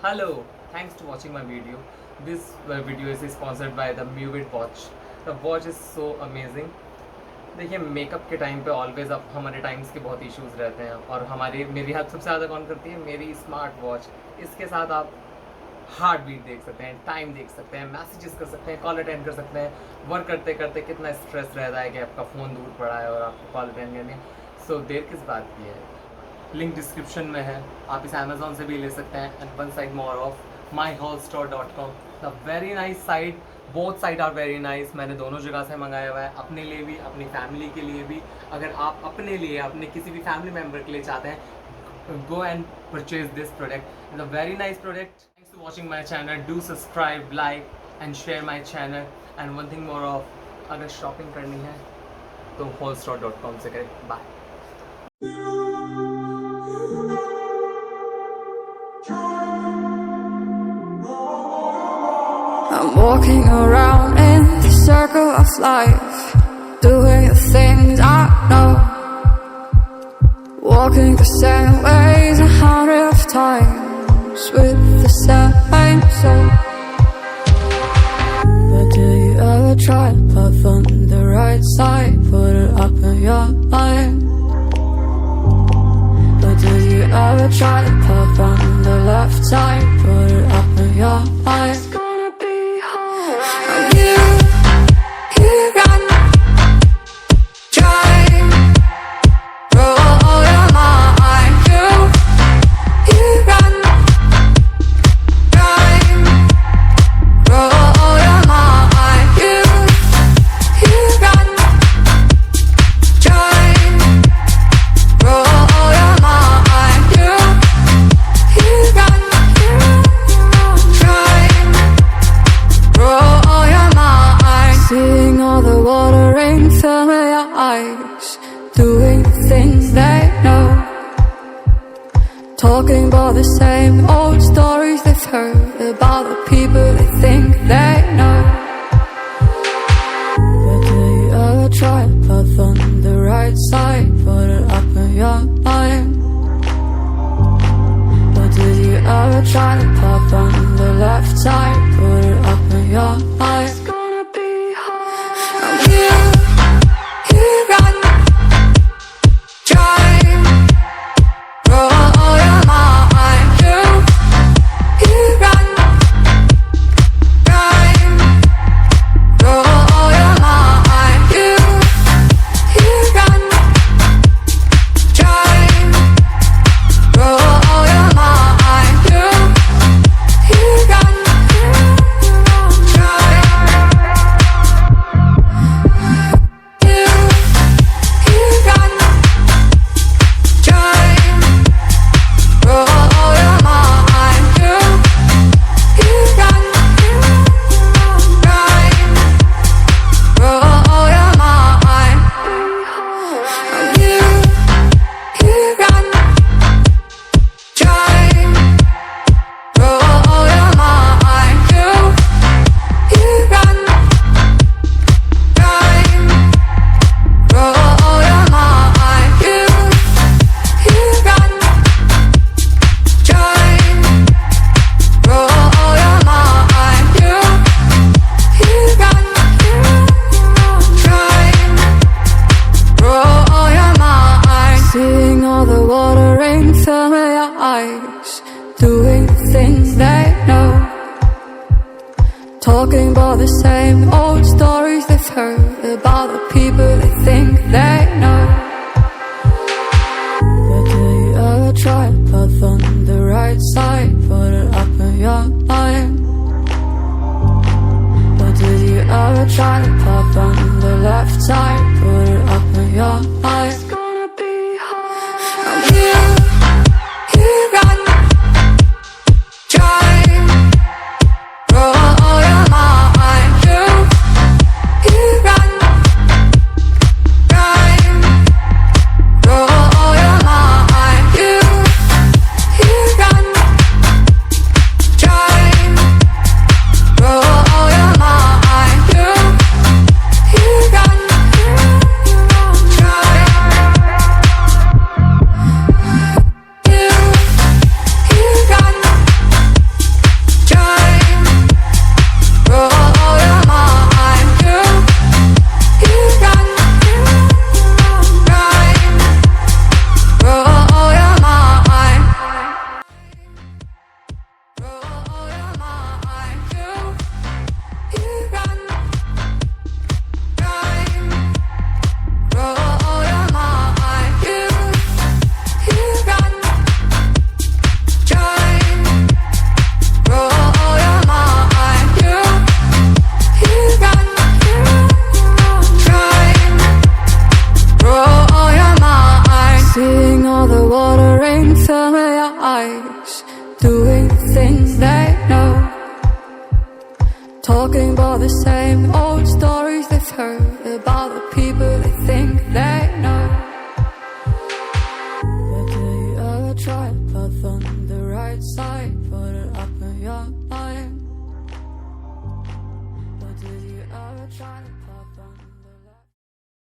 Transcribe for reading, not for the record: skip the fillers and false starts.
Hello, thanks to watching my video. This video is sponsored by the Midas watch. The watch is so amazing. देखिए makeup के time पे always अब हमारे times के बहुत issues रहते हैं और मेरी हेल्प सबसे ज़्यादा कौन करती है? मेरी स्मार्ट वॉच। इसके साथ आप हार्ट बीट देख सकते हैं, टाइम देख सकते हैं, मैसेजेस कर सकते हैं, कॉल अटेंड कर सकते हैं। वर्क करते करते कितना स्ट्रेस रहता है कि आपका फ़ोन दूर पड़ा है और आपको कॉल अटेंड करनी है। सो देर किस बात की है? लिंक डिस्क्रिप्शन में है, आप इसे अमेजोन से भी ले सकते हैं। And one side more of myholstore.com, the very nice site. Both site are very nice. मैंने दोनों जगह से मंगाया हुआ है, अपने लिए भी, अपनी फैमिली के लिए भी। अगर आप अपने लिए, अपने किसी भी फैमिली मेम्बर के लिए चाहते हैं, go and purchase this product. It's a very nice product. Thanks to watching my channel. Do subscribe, like and share my channel. And one thing more of, अगर शॉपिंग करनी है तो holstore.com से करें। Bye. I'm walking around in the circle of life, doing the things I know, walking the same ways 100 times with the same soul. But do you ever try to puff on the right side, put it up in your mind? But do you ever try to puff on the left side, put it up in your mind? Doing things they know, talking about the same old stories they've heard about the people they think they know. But do you ever try to puff on the right side, put it up in your mind? But do you ever try to puff on the left side, put it up in your mind? It's gonna be hard. I'm here. Doing things they know, talking about the same old stories they've heard about the people they think they know. But do you ever try to puff on the right side, put it up in your mind? But do you ever try to puff on the left side, put it up in your mind? It's gonna be hard. I'm here. the things they know. Talking about the same old stories they've heard about the people they think they know. But do you ever try to path on the right side? Put it up in your mind. But did you ever try to